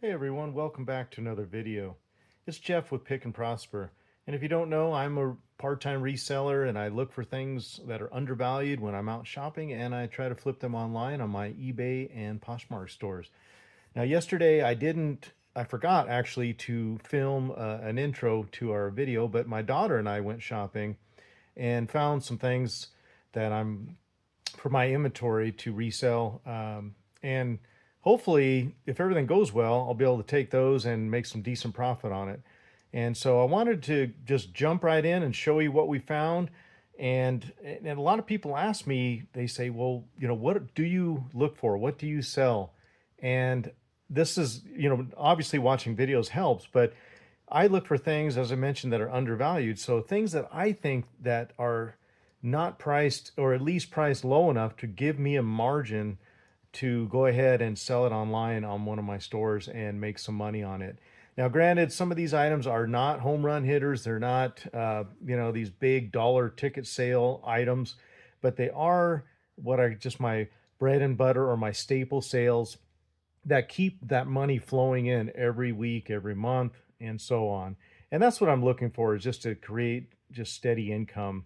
Hey everyone, welcome back to another video. It's Jeff with PicknProsper. And if you don't know, I'm a part-time reseller and I look for things that are undervalued when I'm out shopping, and I try to flip them online on my eBay and Poshmark stores. Now yesterday I forgot actually to film an intro to our video, but my daughter and I went shopping and found some things that I'm for my inventory to resell. And hopefully, if everything goes well, I'll be able to take those and make some decent profit on it. And so I wanted to just jump right in and show you what we found. And a lot of people ask me, they say, well, what do you look for? What do you sell? And this is, obviously watching videos helps, but I look for things, as I mentioned, that are undervalued. So things that I think that are not priced, or at least priced low enough to give me a margin to go ahead and sell it online on one of my stores and make some money on it. Now, granted, some of these items are not home run hitters. They're not, these big dollar ticket sale items, but they are what are just my bread and butter or my staple sales that keep that money flowing in every week, every month, and so on. And that's what I'm looking for, is just to create just steady income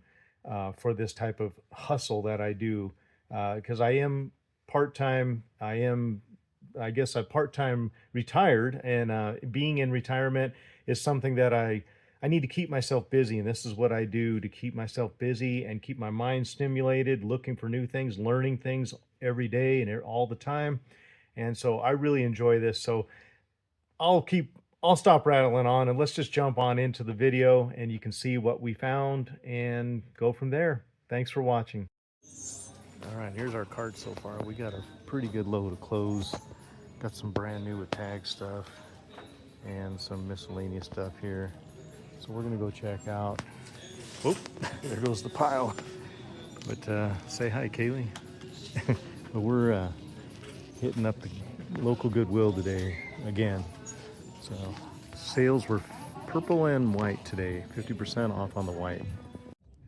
for this type of hustle that I do. Because I am part-time, I guess I'm part-time retired, and being in retirement is something that I need to keep myself busy, and this is what I do to keep myself busy and keep my mind stimulated, looking for new things, learning things every day and all the time. And so I really enjoy this. So I'll stop rattling on and let's just jump on into the video and you can see what we found and go from there. Thanks for watching. All right, here's our cart so far. We got a pretty good load of clothes. Got some brand new with tag stuff and some miscellaneous stuff here. So we're gonna go check out. Oh, there goes the pile. But say hi, Kaylee. But we're hitting up the local Goodwill today again. So sales were purple and white today, 50% off on the white.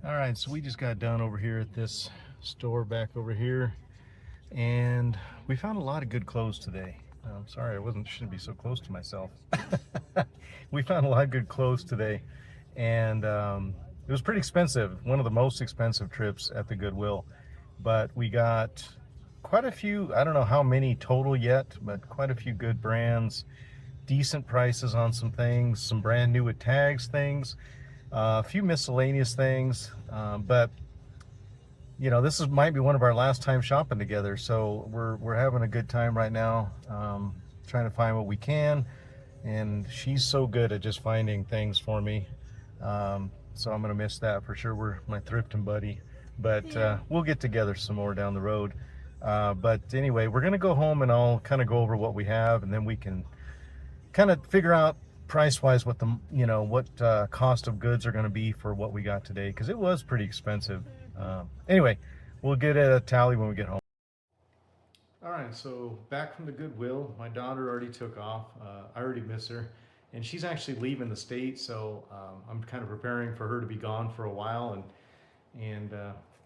All right, so we just got done over here at this store back over here, and we found a lot of good clothes today. I'm sorry, shouldn't be so close to myself. We found a lot of good clothes today, and it was pretty expensive. One of the most expensive trips at the Goodwill, but we got quite a few, I don't know how many total yet, but quite a few good brands, decent prices on some things, some brand new with tags things, a few miscellaneous things, but this might be one of our last time shopping together, so we're having a good time right now, trying to find what we can, and she's so good at just finding things for me, so I'm gonna miss that for sure. We're my thrifting buddy, but we'll get together some more down the road. But anyway, we're gonna go home and I'll kind of go over what we have, and then we can kind of figure out price-wise what the what cost of goods are going to be for what we got today, because it was pretty expensive. Anyway, we'll get a tally when we get home. All right, so back from the Goodwill. My daughter already took off. I already miss her, and she's actually leaving the state, so I'm kind of preparing for her to be gone for a while, and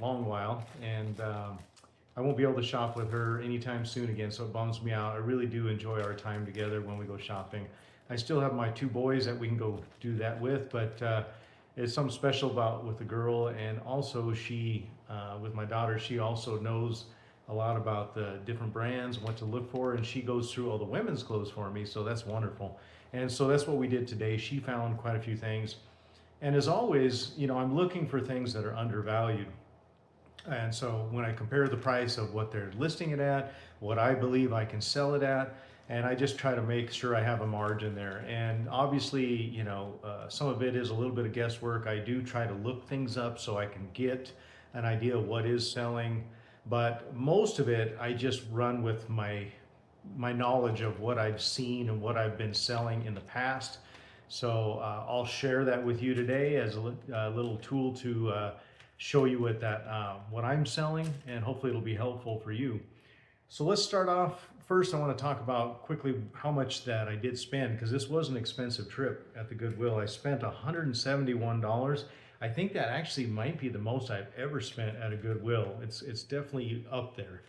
long while, and I won't be able to shop with her anytime soon again, so it bums me out. I really do enjoy our time together when we go shopping. I still have my two boys that we can go do that with, but it's something special about with the girl, and also she, with my daughter, she also knows a lot about the different brands, what to look for, and she goes through all the women's clothes for me, so that's wonderful. And so that's what we did today. She found quite a few things. And as always, I'm looking for things that are undervalued. And so when I compare the price of what they're listing it at, what I believe I can sell it at, and I just try to make sure I have a margin there. And obviously, some of it is a little bit of guesswork. I do try to look things up so I can get an idea of what is selling. But most of it, I just run with my knowledge of what I've seen and what I've been selling in the past. So I'll share that with you today as a little tool to show you what I'm selling, and hopefully it'll be helpful for you. So let's start off. First, I want to talk about quickly how much that I did spend, because this was an expensive trip at the Goodwill. I spent $171. I think that actually might be the most I've ever spent at a Goodwill. It's definitely up there.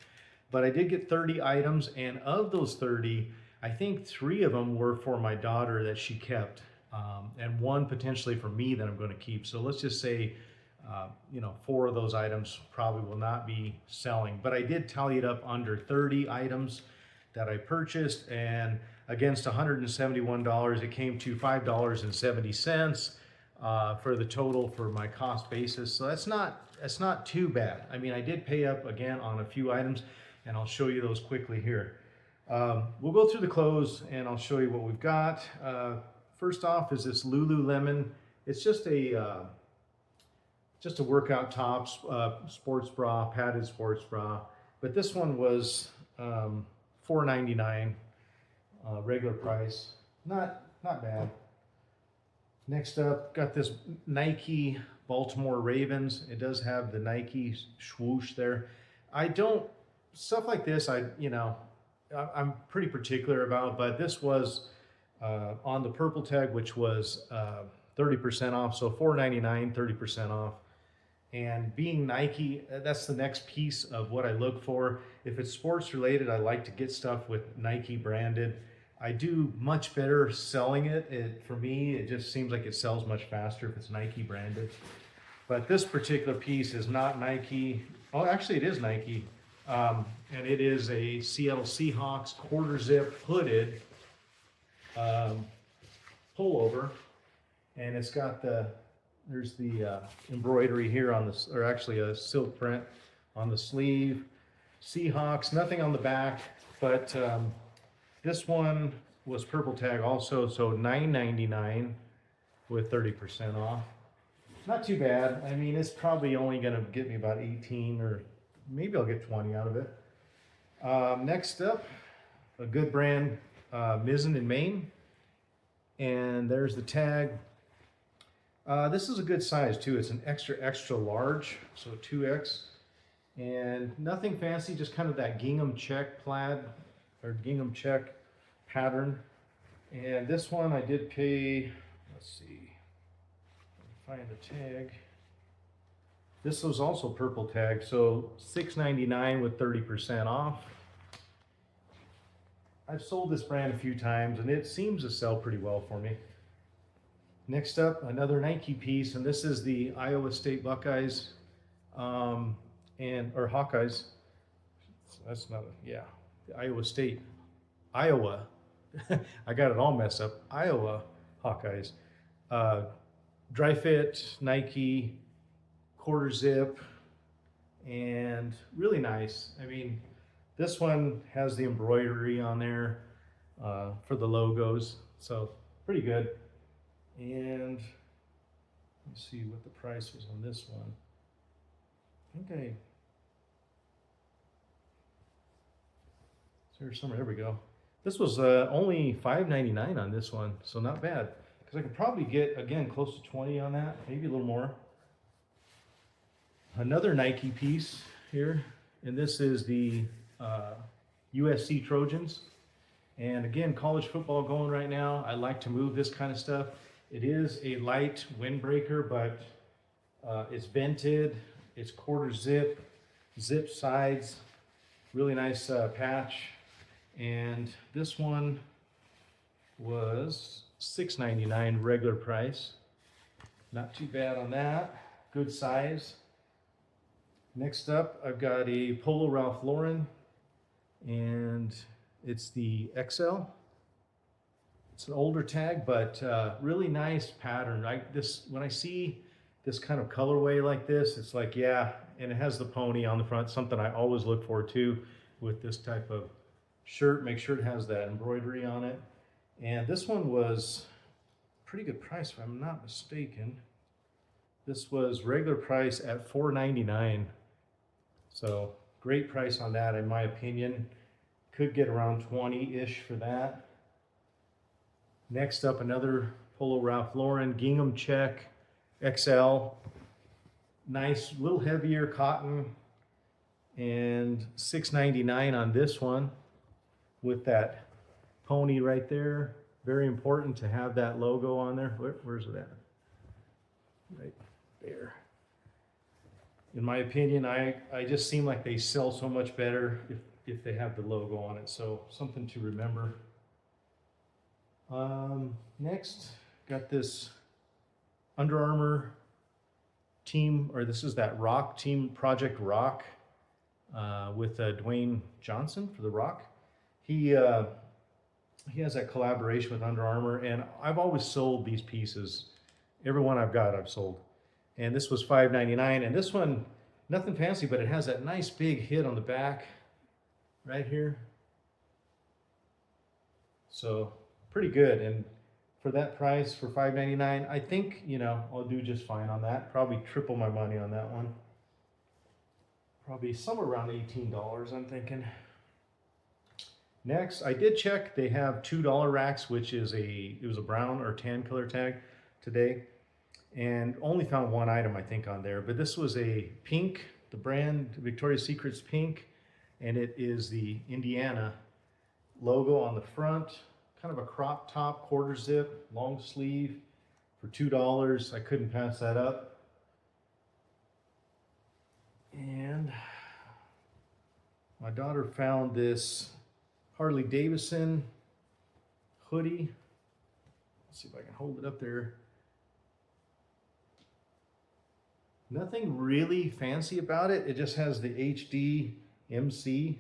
But I did get 30 items, and of those 30, I think 3 of them were for my daughter that she kept, and 1 potentially for me that I'm going to keep. So let's just say, 4 of those items probably will not be selling. But I did tally it up under 30 items that I purchased, and against $171, it came to $5.70 for the total for my cost basis. So that's not too bad. I mean, I did pay up again on a few items, and I'll show you those quickly here. We'll go through the clothes and I'll show you what we've got. First off is this Lululemon. It's just a workout top, sports bra, padded sports bra. But this one was $4.99, regular price. Not bad. Next up, got this Nike Baltimore Ravens. It does have the Nike swoosh there. Stuff like this, I'm pretty particular about, but this was on the purple tag, which was 30% off. So $4.99, 30% off. And being Nike, that's the next piece of what I look for. If it's sports related, I like to get stuff with Nike branded. I do much better selling it. For me, it just seems like it sells much faster if it's Nike branded. But this particular piece is not Nike. Oh, actually it is Nike. And it is a Seattle Seahawks quarter zip hooded pullover. And it's got there's the embroidery here on this, or actually a silk print on the sleeve. Seahawks, nothing on the back, but this one was purple tag also, so $9.99 with 30% off. Not too bad. I mean, it's probably only going to get me about 18, or maybe I'll get 20 out of it. Next up, a good brand, Mizzen in Maine. And there's the tag. This is a good size too. It's an extra large, so 2X. And nothing fancy, just kind of that gingham check plaid or gingham check pattern. And this one I did pay, let's see, find the tag. This was also purple tag, so $6.99 with 30% off. I've sold this brand a few times and it seems to sell pretty well for me. Next up, another Nike piece, and this is the Iowa State Buckeyes, or Hawkeyes. That's not the Iowa State, Iowa. I got it all messed up. Iowa Hawkeyes. Dry fit, Nike, quarter zip, and really nice. I mean, this one has the embroidery on there for the logos, so pretty good. And let's see what the price was on this one. Okay. There we go. This was only $5.99 on this one, so not bad. Because I could probably get, again, close to 20 on that, maybe a little more. Another Nike piece here, and this is the USC Trojans. And again, college football going right now. I like to move this kind of stuff. It is a light windbreaker, but it's vented, it's quarter zip, zip sides, really nice patch. And this one was $6.99 regular price. Not too bad on that, good size. Next up, I've got a Polo Ralph Lauren, and it's the XL. It's an older tag, but really nice pattern. When I see this kind of colorway like this, it's like, yeah, and it has the pony on the front, something I always look for too with this type of shirt. Make sure it has that embroidery on it. And this one was pretty good price, if I'm not mistaken. This was regular price at $4.99. So great price on that, in my opinion. Could get around 20-ish for that. Next up, another Polo Ralph Lauren gingham check XL. Nice, little heavier cotton, and $6.99 on this one with that pony right there. Very important to have that logo on there. Where's it at? Right there. In my opinion, I just seem like they sell so much better if they have the logo on it. So something to remember. Next, got this Under Armour team, or this is that Rock team, Project Rock, with Dwayne Johnson for The Rock. He has that collaboration with Under Armour, and I've always sold these pieces. Every one I've got, I've sold. And this was $5.99, and this one, nothing fancy, but it has that nice big hit on the back right here. So pretty good. And for that price, for $5.99, I think, you know, I'll do just fine on that. Probably triple my money on that one. Probably somewhere around $18, I'm thinking. Next, I did check. They have $2 racks, which is it was a brown or tan color tag today, and only found one item I think on there. But this was a pink, the brand Victoria's Secret's pink, and it is the Indiana logo on the front. Kind of a crop top, quarter zip, long sleeve for $2. I couldn't pass that up. And my daughter found this Harley Davidson hoodie. Let's see if I can hold it up there. Nothing really fancy about it. It just has the HD MC,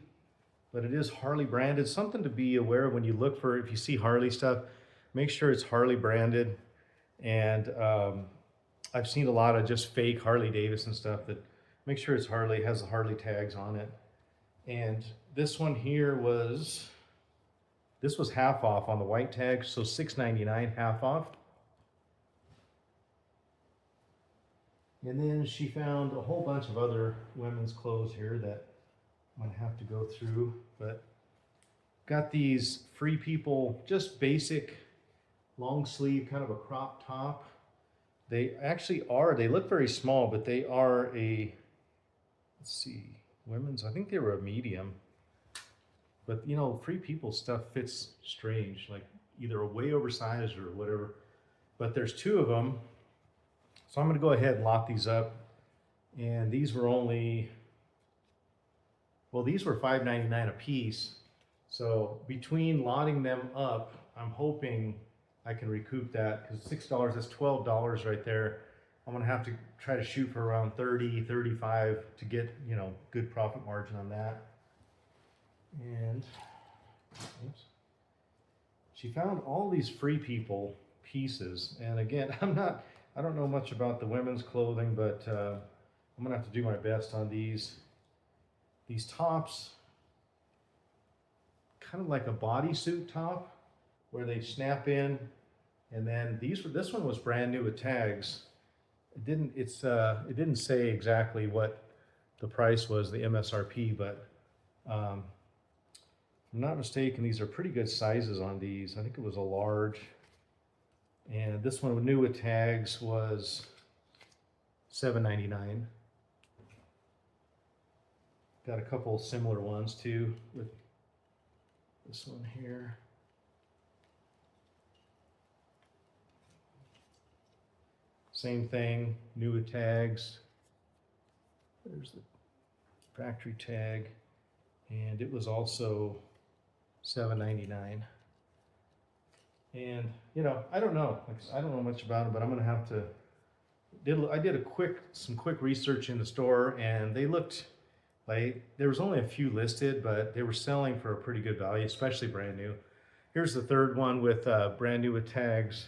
but it is Harley branded. Something to be aware of when you look for, if you see Harley stuff, make sure it's Harley branded. And I've seen a lot of just fake Harley Davidson stuff that make sure it's Harley, has the Harley tags on it. And this one here was, this was half off on the white tag, so $6.99 half off. And then she found a whole bunch of other women's clothes here that I'm gonna have to go through, but got these Free People, just basic long sleeve, kind of a crop top. They actually are, they look very small, but they are a, let's see, women's, I think they were a medium. But you know, Free People stuff fits strange, like either a way oversized or whatever. But there's two of them. So I'm gonna go ahead and lot these up. And these were only, well, these were $5.99 a piece. So between lotting them up, I'm hoping I can recoup that, because $6, that's $12 right there. I'm gonna have to try to shoot for around 30, 35 to get, you know, good profit margin on that. And oops, she found all these Free People pieces. And again, I don't know much about the women's clothing, but I'm gonna have to do my best on these tops. Kind of like a bodysuit top where they snap in, and then this one was brand new with tags. It didn't say exactly what the price was, the MSRP, but if I'm not mistaken, these are pretty good sizes on these. I think it was a large. And this one new with tags was $7.99. Got a couple similar ones too with this one here. Same thing, new with tags. There's the factory tag, and it was also $7.99. And you know, I don't know much about it, but I'm gonna have to. I did some quick research in the store, and they looked like there was only a few listed, but they were selling for a pretty good value, especially brand new. Here's the third one with brand new with tags.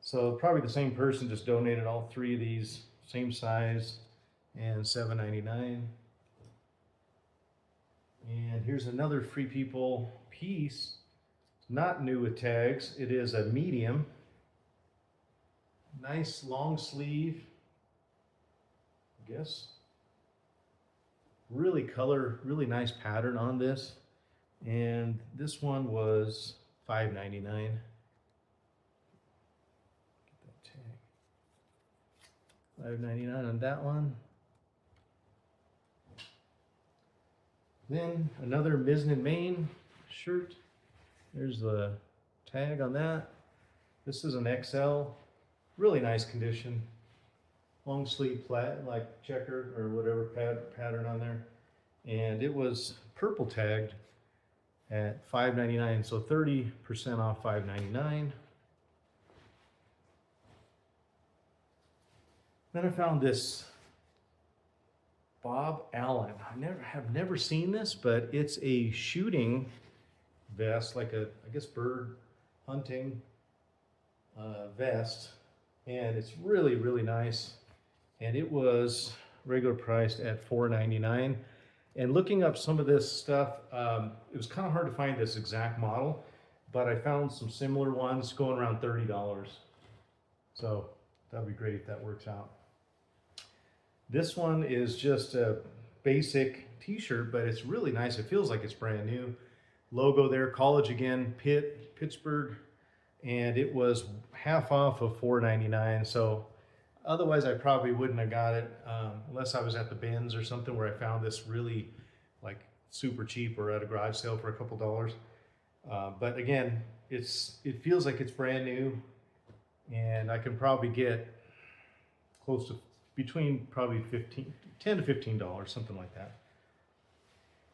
So probably the same person just donated all three of these, same size, and $7.99. And here's another Free People piece, not new with tags. It is a medium, nice long sleeve, I guess. Really nice pattern on this. And this one was $5.99. $5.99 on that one. Then another Mizzen and Main shirt. There's the tag on that. This is an XL. Really nice condition. Long sleeve plaid, like checkered or whatever pattern on there. And it was purple tagged at $5.99, so 30% off $5.99. Then I found this Bob Allen. I have never seen this, but it's a shooting vest, like a, I guess, bird hunting vest, and it's really, really nice. And it was regular priced at $4.99. And looking up some of this stuff, it was kind of hard to find this exact model, but I found some similar ones going around $30. So that'd be great if that works out. This one is just a basic t-shirt, but it's really nice. It feels like it's brand new. Logo there, college again, Pittsburgh, and it was half off of $4.99. So otherwise I probably wouldn't have got it unless I was at the bins or something where I found this really like super cheap or at a garage sale for a couple dollars. But again, it feels like it's brand new, and I can probably get close to between probably $10 to $15, something like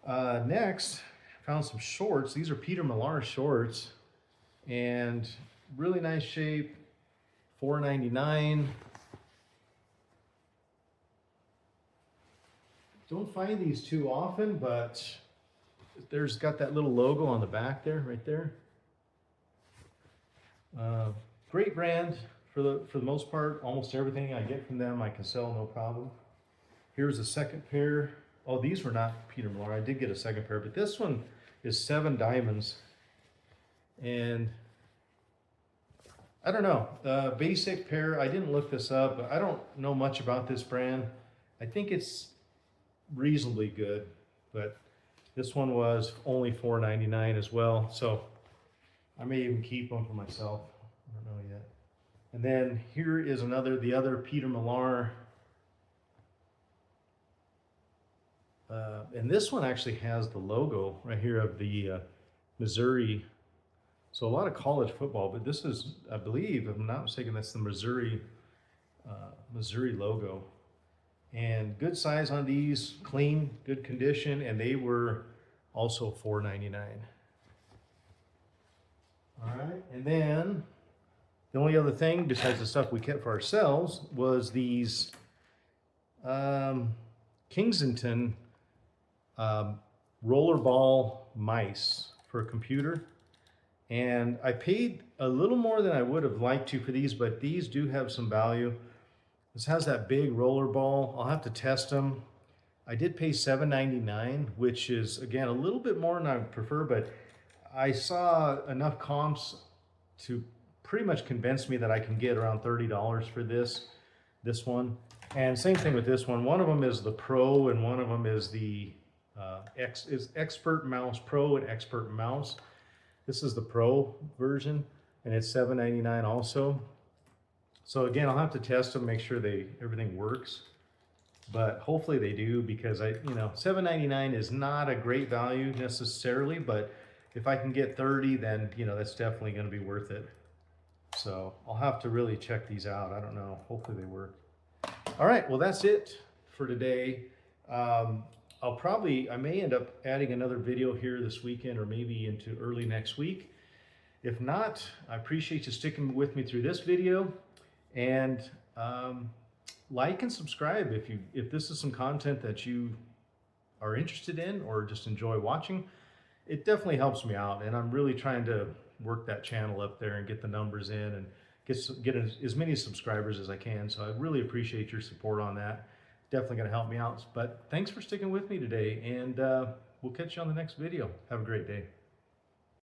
that. Next, I found some shorts. These are Peter Millar shorts, and really nice shape, $4.99. Don't find these too often, but there's got that little logo on the back there, right there. Great brand. For the most part, almost everything I get from them I can sell no problem. Here's a second pair. Oh, these were not Peter Millar. I did get a second pair, but this one is 7 diamonds. And I don't know, basic pair. I didn't look this up, but I don't know much about this brand. I think it's reasonably good, but this one was only $4.99 as well. So I may even keep them for myself. I don't know yet. And then here is the other Peter Millar. And this one actually has the logo right here of the Missouri. So a lot of college football, but this is, I believe, if I'm not mistaken, that's the Missouri logo. And good size on these, clean, good condition, and they were also $4.99. All right, and then the only other thing besides the stuff we kept for ourselves was these Kingsington rollerball mice for a computer. And I paid a little more than I would have liked to for these, but these do have some value. This has that big rollerball. I'll have to test them. I did pay $7.99, which is, again, a little bit more than I would prefer, but I saw enough comps to pretty much convinced me that I can get around $30 for this one. And same thing with this one. One of them is the Pro, and one of them is the Expert Mouse Pro and Expert Mouse. This is the Pro version, and it's $7.99 also. So again, I'll have to test them, make sure everything works. But hopefully they do, because $7.99 is not a great value necessarily, but if I can get 30, then that's definitely going to be worth it. So I'll have to really check these out. I don't know. Hopefully they work. All right. Well, that's it for today. I may end up adding another video here this weekend or maybe into early next week. If not, I appreciate you sticking with me through this video, and like and subscribe if this is some content that you are interested in or just enjoy watching. It definitely helps me out, and I'm really trying to work that channel up there and get the numbers in and get as many subscribers as I can. So I really appreciate your support on that. Definitely going to help me out. But thanks for sticking with me today, and we'll catch you on the next video. Have a great day.